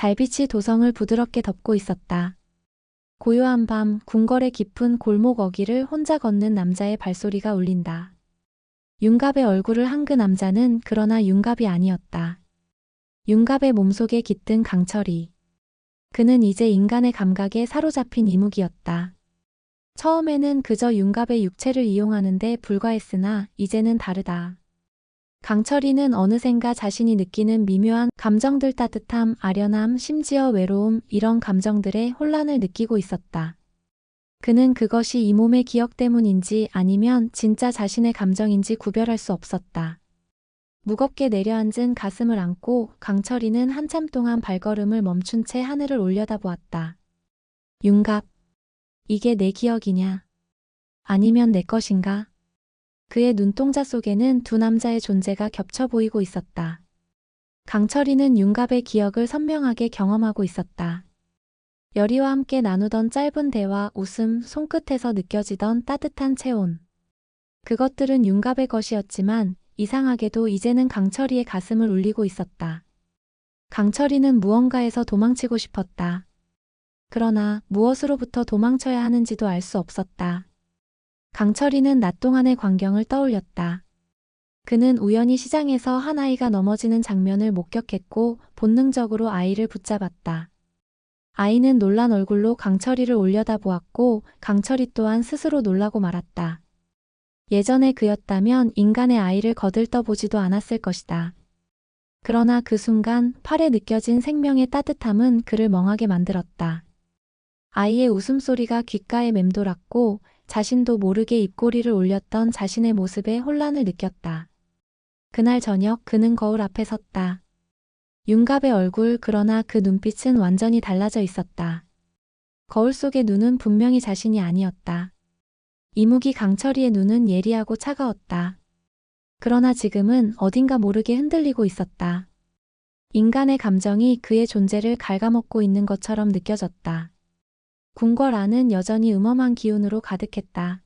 달빛이 도성을 부드럽게 덮고 있었다. 고요한 밤, 궁궐의 깊은 골목 어귀를 혼자 걷는 남자의 발소리가 울린다. 윤갑의 얼굴을 한 그 남자는 그러나 윤갑이 아니었다. 윤갑의 몸속에 깃든 강철이. 그는 이제 인간의 감각에 사로잡힌 이묵이었다. 처음에는 그저 윤갑의 육체를 이용하는 데 불과했으나 이제는 다르다. 강철이는 어느샌가 자신이 느끼는 미묘한 감정들, 따뜻함, 아련함, 심지어 외로움, 이런 감정들의 혼란을 느끼고 있었다. 그는 그것이 이 몸의 기억 때문인지 아니면 진짜 자신의 감정인지 구별할 수 없었다. 무겁게 내려앉은 가슴을 안고 강철이는 한참 동안 발걸음을 멈춘 채 하늘을 올려다보았다. 윤갑, 이게 내 기억이냐? 아니면 내 것인가? 그의 눈동자 속에는 두 남자의 존재가 겹쳐 보이고 있었다. 강철이는 윤갑의 기억을 선명하게 경험하고 있었다. 여리와 함께 나누던 짧은 대화, 웃음, 손끝에서 느껴지던 따뜻한 체온. 그것들은 윤갑의 것이었지만 이상하게도 이제는 강철이의 가슴을 울리고 있었다. 강철이는 무언가에서 도망치고 싶었다. 그러나 무엇으로부터 도망쳐야 하는지도 알 수 없었다. 강철이는 낮 동안의 광경을 떠올렸다. 그는 우연히 시장에서 한 아이가 넘어지는 장면을 목격했고 본능적으로 아이를 붙잡았다. 아이는 놀란 얼굴로 강철이를 올려다보았고 강철이 또한 스스로 놀라고 말았다. 예전에 그였다면 인간의 아이를 거들떠보지도 않았을 것이다. 그러나 그 순간 팔에 느껴진 생명의 따뜻함은 그를 멍하게 만들었다. 아이의 웃음소리가 귓가에 맴돌았고 자신도 모르게 입꼬리를 올렸던 자신의 모습에 혼란을 느꼈다. 그날 저녁 그는 거울 앞에 섰다. 윤갑의 얼굴, 그러나 그 눈빛은 완전히 달라져 있었다. 거울 속의 눈은 분명히 자신이 아니었다. 이무기 강철이의 눈은 예리하고 차가웠다. 그러나 지금은 어딘가 모르게 흔들리고 있었다. 인간의 감정이 그의 존재를 갉아먹고 있는 것처럼 느껴졌다. 궁궐 안은 여전히 음험한 기운으로 가득했다.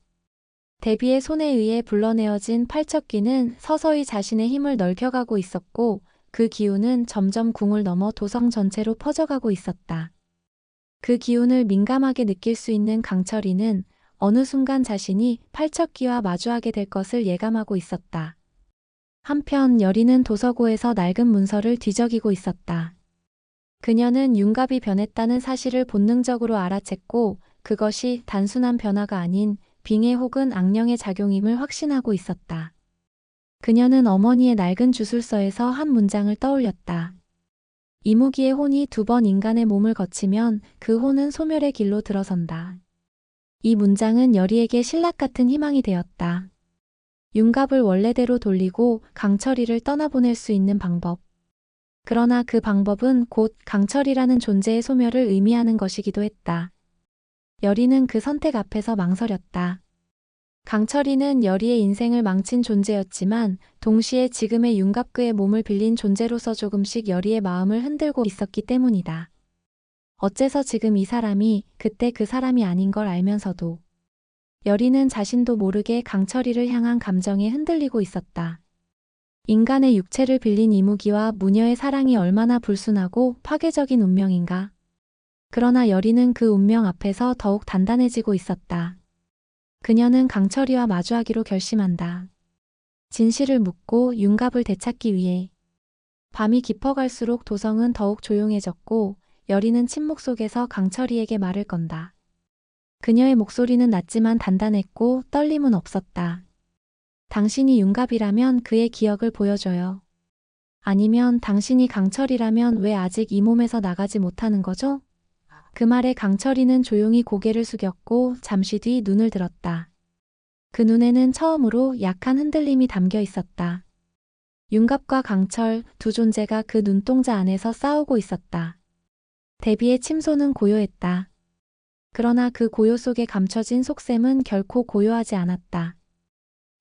대비의 손에 의해 불러내어진 팔척귀는 서서히 자신의 힘을 넓혀가고 있었고 그 기운은 점점 궁을 넘어 도성 전체로 퍼져가고 있었다. 그 기운을 민감하게 느낄 수 있는 강철이는 어느 순간 자신이 팔척귀와 마주하게 될 것을 예감하고 있었다. 한편 여리는 도서고에서 낡은 문서를 뒤적이고 있었다. 그녀는 윤갑이 변했다는 사실을 본능적으로 알아챘고 그것이 단순한 변화가 아닌 빙의 혹은 악령의 작용임을 확신하고 있었다. 그녀는 어머니의 낡은 주술서에서 한 문장을 떠올렸다. 이무기의 혼이 2번 인간의 몸을 거치면 그 혼은 소멸의 길로 들어선다. 이 문장은 여리에게 신락 같은 희망이 되었다. 윤갑을 원래대로 돌리고 강철이를 떠나보낼 수 있는 방법. 그러나 그 방법은 곧 강철이라는 존재의 소멸을 의미하는 것이기도 했다. 여리는 그 선택 앞에서 망설였다. 강철이는 여리의 인생을 망친 존재였지만 동시에 지금의 윤갑 그의 몸을 빌린 존재로서 조금씩 여리의 마음을 흔들고 있었기 때문이다. 어째서 지금 이 사람이 그때 그 사람이 아닌 걸 알면서도 여리는 자신도 모르게 강철이를 향한 감정에 흔들리고 있었다. 인간의 육체를 빌린 이무기와 무녀의 사랑이 얼마나 불순하고 파괴적인 운명인가. 그러나 여리는 그 운명 앞에서 더욱 단단해지고 있었다. 그녀는 강철이와 마주하기로 결심한다. 진실을 묻고 윤갑을 되찾기 위해. 밤이 깊어갈수록 도성은 더욱 조용해졌고 여리는 침묵 속에서 강철이에게 말을 건다. 그녀의 목소리는 낮지만 단단했고 떨림은 없었다. 당신이 윤갑이라면 그의 기억을 보여줘요. 아니면 당신이 강철이라면 왜 아직 이 몸에서 나가지 못하는 거죠? 그 말에 강철이는 조용히 고개를 숙였고 잠시 뒤 눈을 들었다. 그 눈에는 처음으로 약한 흔들림이 담겨 있었다. 윤갑과 강철, 두 존재가 그 눈동자 안에서 싸우고 있었다. 대비의 침소는 고요했다. 그러나 그 고요 속에 감춰진 속셈은 결코 고요하지 않았다.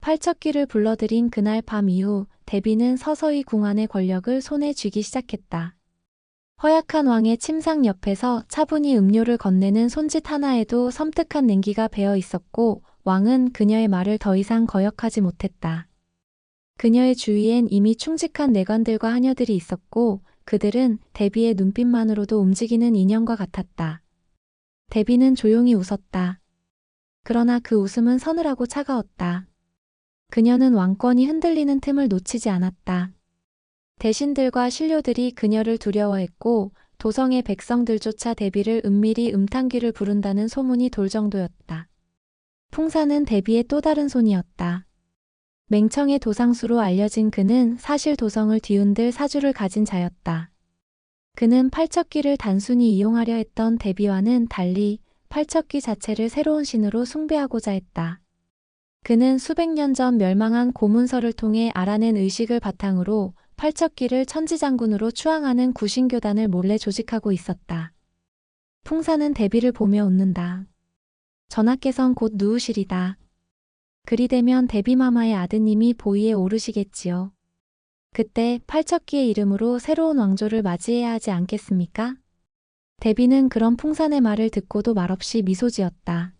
팔척귀를 불러들인 그날 밤 이후 대비는 서서히 궁 안의 권력을 손에 쥐기 시작했다. 허약한 왕의 침상 옆에서 차분히 음료를 건네는 손짓 하나에도 섬뜩한 냉기가 배어 있었고 왕은 그녀의 말을 더 이상 거역하지 못했다. 그녀의 주위엔 이미 충직한 내관들과 하녀들이 있었고 그들은 대비의 눈빛만으로도 움직이는 인형과 같았다. 대비는 조용히 웃었다. 그러나 그 웃음은 서늘하고 차가웠다. 그녀는 왕권이 흔들리는 틈을 놓치지 않았다. 대신들과 신료들이 그녀를 두려워했고 도성의 백성들조차 대비를 은밀히 음탄귀를 부른다는 소문이 돌 정도였다. 풍사는 대비의 또 다른 손이었다. 맹청의 도상수로 알려진 그는 사실 도성을 뒤흔들 사주를 가진 자였다. 그는 팔척귀를 단순히 이용하려 했던 대비와는 달리 팔척귀 자체를 새로운 신으로 숭배하고자 했다. 그는 수백 년 전 멸망한 고문서를 통해 알아낸 의식을 바탕으로 팔척귀를 천지장군으로 추앙하는 구신교단을 몰래 조직하고 있었다. 풍사는 대비를 보며 웃는다. 전하께선 곧 누우시리다. 그리 되면 대비마마의 아드님이 보위에 오르시겠지요. 그때 팔척귀의 이름으로 새로운 왕조를 맞이해야 하지 않겠습니까? 대비는 그런 풍산의 말을 듣고도 말없이 미소 지었다.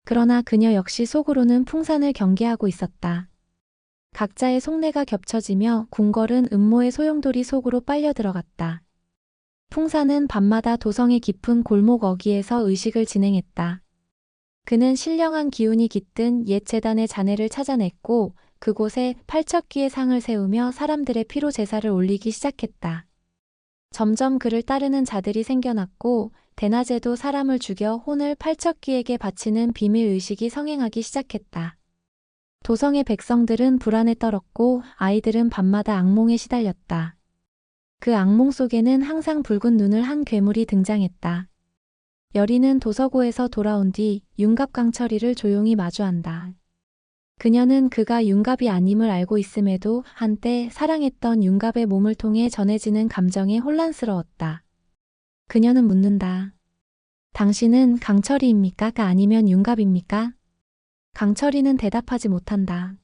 그러나 그녀 역시 속으로는 풍산을 경계하고 있었다. 각자의 속내가 겹쳐지며 궁궐은 음모의 소용돌이 속으로 빨려 들어갔다. 풍산은 밤마다 도성의 깊은 골목 어귀에서 의식을 진행했다. 그는 신령한 기운이 깃든 옛 제단의 잔해를 찾아냈고 그곳에 팔척귀의 상을 세우며 사람들의 피로 제사를 올리기 시작했다. 점점 그를 따르는 자들이 생겨났고 대낮에도 사람을 죽여 혼을 팔척귀에게 바치는 비밀 의식이 성행하기 시작했다. 도성의 백성들은 불안에 떨었고 아이들은 밤마다 악몽에 시달렸다. 그 악몽 속에는 항상 붉은 눈을 한 괴물이 등장했다. 여리는 도서고에서 돌아온 뒤 윤갑 강철이를 조용히 마주한다. 그녀는 그가 윤갑이 아님을 알고 있음에도 한때 사랑했던 윤갑의 몸을 통해 전해지는 감정에 혼란스러웠다. 그녀는 묻는다. 당신은 강철이입니까? 아니면 윤갑입니까? 강철이는 대답하지 못한다.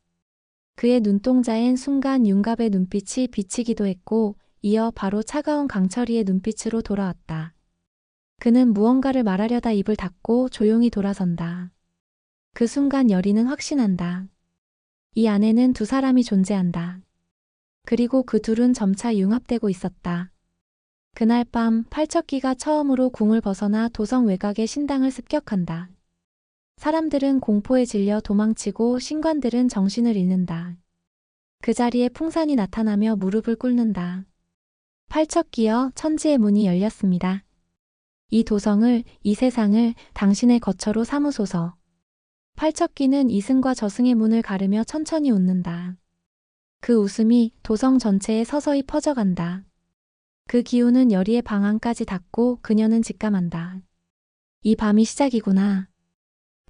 그의 눈동자엔 순간 윤갑의 눈빛이 비치기도 했고 이어 바로 차가운 강철이의 눈빛으로 돌아왔다. 그는 무언가를 말하려다 입을 닫고 조용히 돌아선다. 그 순간 여리는 확신한다. 이 안에는 두 사람이 존재한다. 그리고 그 둘은 점차 융합되고 있었다. 그날 밤 팔척귀가 처음으로 궁을 벗어나 도성 외곽의 신당을 습격한다. 사람들은 공포에 질려 도망치고 신관들은 정신을 잃는다. 그 자리에 풍산이 나타나며 무릎을 꿇는다. 팔척귀여, 천지의 문이 열렸습니다. 이 도성을, 이 세상을 당신의 거처로 삼으소서. 팔척귀는 이승과 저승의 문을 가르며 천천히 웃는다. 그 웃음이 도성 전체에 서서히 퍼져간다. 그 기운은 여리의 방 안까지 닿고 그녀는 직감한다. 이 밤이 시작이구나.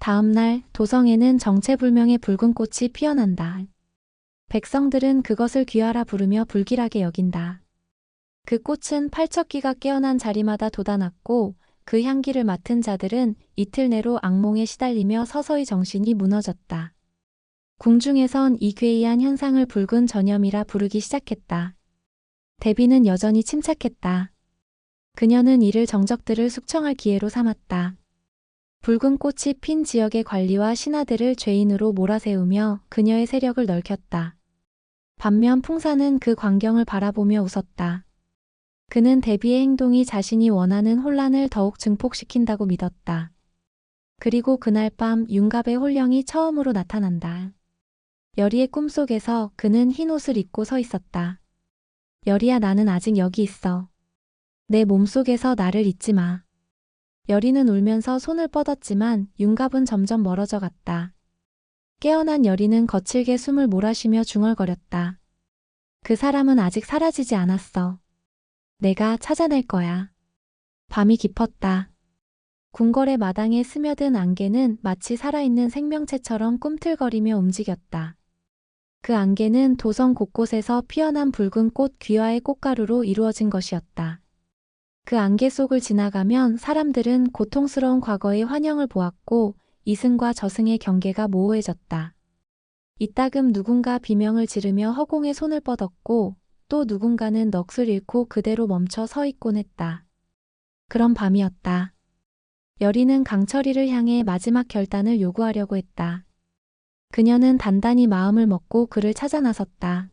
다음 날 도성에는 정체불명의 붉은 꽃이 피어난다. 백성들은 그것을 귀하라 부르며 불길하게 여긴다. 그 꽃은 팔척귀가 깨어난 자리마다 돋아났고 그 향기를 맡은 자들은 이틀 내로 악몽에 시달리며 서서히 정신이 무너졌다. 궁중에선 이 괴이한 현상을 붉은 전염이라 부르기 시작했다. 대비는 여전히 침착했다. 그녀는 이를 정적들을 숙청할 기회로 삼았다. 붉은 꽃이 핀 지역의 관리와 신하들을 죄인으로 몰아세우며 그녀의 세력을 넓혔다. 반면 풍사는 그 광경을 바라보며 웃었다. 그는 대비의 행동이 자신이 원하는 혼란을 더욱 증폭시킨다고 믿었다. 그리고 그날 밤 윤갑의 혼령이 처음으로 나타난다. 여리의 꿈속에서 그는 흰 옷을 입고 서 있었다. 여리야, 나는 아직 여기 있어. 내 몸속에서 나를 잊지 마. 여리는 울면서 손을 뻗었지만 윤갑은 점점 멀어져 갔다. 깨어난 여리는 거칠게 숨을 몰아쉬며 중얼거렸다. 그 사람은 아직 사라지지 않았어. 내가 찾아낼 거야. 밤이 깊었다. 궁궐의 마당에 스며든 안개는 마치 살아있는 생명체처럼 꿈틀거리며 움직였다. 그 안개는 도성 곳곳에서 피어난 붉은 꽃 귀화의 꽃가루로 이루어진 것이었다. 그 안개 속을 지나가면 사람들은 고통스러운 과거의 환영을 보았고 이승과 저승의 경계가 모호해졌다. 이따금 누군가 비명을 지르며 허공에 손을 뻗었고 또 누군가는 넋을 잃고 그대로 멈춰 서 있곤 했다. 그런 밤이었다. 여리는 강철이를 향해 마지막 결단을 요구하려고 했다. 그녀는 단단히 마음을 먹고 그를 찾아 나섰다.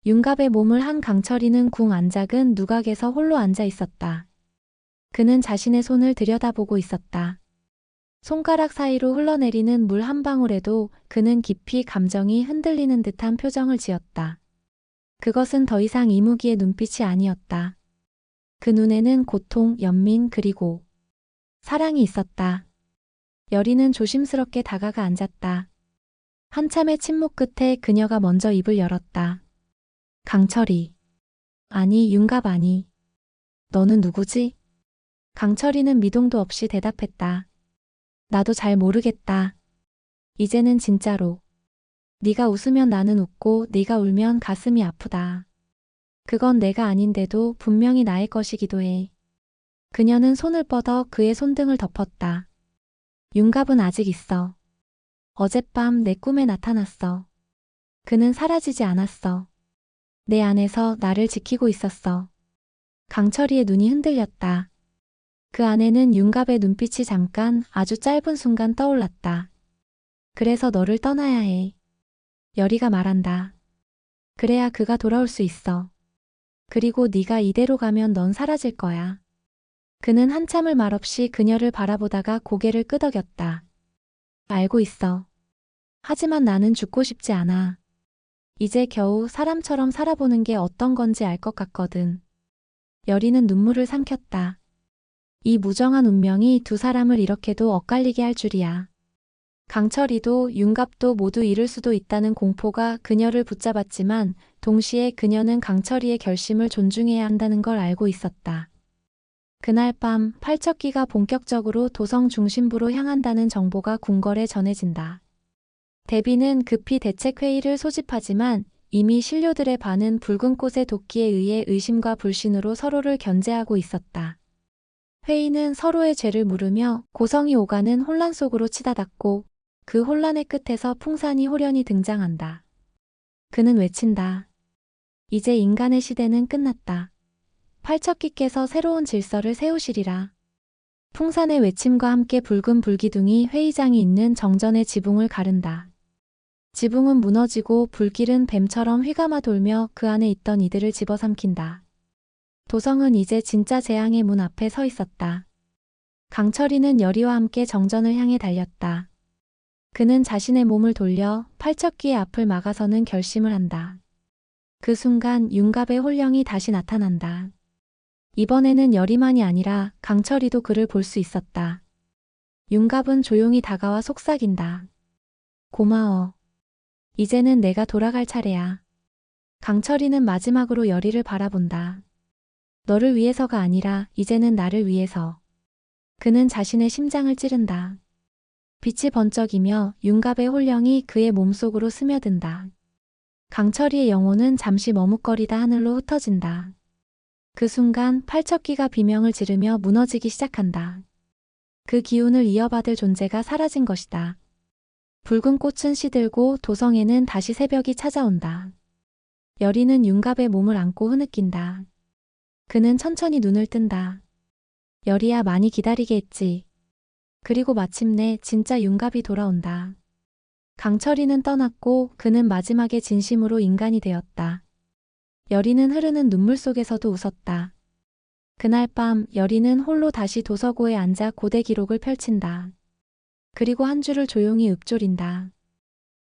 윤갑의 몸을 한 강철이는 궁 안작은 누각에서 홀로 앉아 있었다. 그는 자신의 손을 들여다보고 있었다. 손가락 사이로 흘러내리는 물 한 방울에도 그는 깊이 감정이 흔들리는 듯한 표정을 지었다. 그것은 더 이상 이무기의 눈빛이 아니었다. 그 눈에는 고통, 연민 그리고 사랑이 있었다. 여리는 조심스럽게 다가가 앉았다. 한참의 침묵 끝에 그녀가 먼저 입을 열었다. 강철이. 아니, 윤갑 아니. 너는 누구지? 강철이는 미동도 없이 대답했다. 나도 잘 모르겠다. 이제는 진짜로. 네가 웃으면 나는 웃고 네가 울면 가슴이 아프다. 그건 내가 아닌데도 분명히 나의 것이기도 해. 그녀는 손을 뻗어 그의 손등을 덮었다. 윤갑은 아직 있어. 어젯밤 내 꿈에 나타났어. 그는 사라지지 않았어. 내 안에서 나를 지키고 있었어. 강철이의 눈이 흔들렸다. 그 안에는 윤갑의 눈빛이 잠깐 아주 짧은 순간 떠올랐다. 그래서 너를 떠나야 해. 여리가 말한다. 그래야 그가 돌아올 수 있어. 그리고 네가 이대로 가면 넌 사라질 거야. 그는 한참을 말없이 그녀를 바라보다가 고개를 끄덕였다. 알고 있어. 하지만 나는 죽고 싶지 않아. 이제 겨우 사람처럼 살아보는 게 어떤 건지 알 것 같거든. 여리는 눈물을 삼켰다. 이 무정한 운명이 두 사람을 이렇게도 엇갈리게 할 줄이야. 강철이도 윤갑도 모두 잃을 수도 있다는 공포가 그녀를 붙잡았지만 동시에 그녀는 강철이의 결심을 존중해야 한다는 걸 알고 있었다. 그날 밤 팔척기가 본격적으로 도성 중심부로 향한다는 정보가 궁궐에 전해진다. 대비는 급히 대책회의를 소집하지만 이미 신료들의 반은 붉은 꽃의 도끼에 의해 의심과 불신으로 서로를 견제하고 있었다. 회의는 서로의 죄를 물으며 고성이 오가는 혼란 속으로 치닫았고 그 혼란의 끝에서 풍산이 호련히 등장한다. 그는 외친다. 이제 인간의 시대는 끝났다. 팔척기께서 새로운 질서를 세우시리라. 풍산의 외침과 함께 붉은 불기둥이 회의장이 있는 정전의 지붕을 가른다. 지붕은 무너지고 불길은 뱀처럼 휘감아 돌며 그 안에 있던 이들을 집어삼킨다. 도성은 이제 진짜 재앙의 문 앞에 서 있었다. 강철이는 여리와 함께 정전을 향해 달렸다. 그는 자신의 몸을 돌려 팔척기의 앞을 막아서는 결심을 한다. 그 순간 윤갑의 홀령이 다시 나타난다. 이번에는 여리만이 아니라 강철이도 그를 볼 수 있었다. 윤갑은 조용히 다가와 속삭인다. 고마워. 이제는 내가 돌아갈 차례야. 강철이는 마지막으로 여리를 바라본다. 너를 위해서가 아니라 이제는 나를 위해서. 그는 자신의 심장을 찌른다. 빛이 번쩍이며 윤갑의 홀령이 그의 몸속으로 스며든다. 강철이의 영혼은 잠시 머뭇거리다 하늘로 흩어진다. 그 순간 팔척기가 비명을 지르며 무너지기 시작한다. 그 기운을 이어받을 존재가 사라진 것이다. 붉은 꽃은 시들고 도성에는 다시 새벽이 찾아온다. 여리는 윤갑의 몸을 안고 흐느낀다. 그는 천천히 눈을 뜬다. 여리야 많이 기다리게 했지. 그리고 마침내 진짜 윤갑이 돌아온다. 강철이는 떠났고 그는 마지막에 진심으로 인간이 되었다. 여리는 흐르는 눈물 속에서도 웃었다. 그날 밤 여리는 홀로 다시 도서고에 앉아 고대 기록을 펼친다. 그리고 한 줄을 조용히 읊조린다.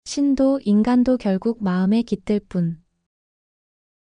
신도 인간도 결국 마음에 깃들 뿐.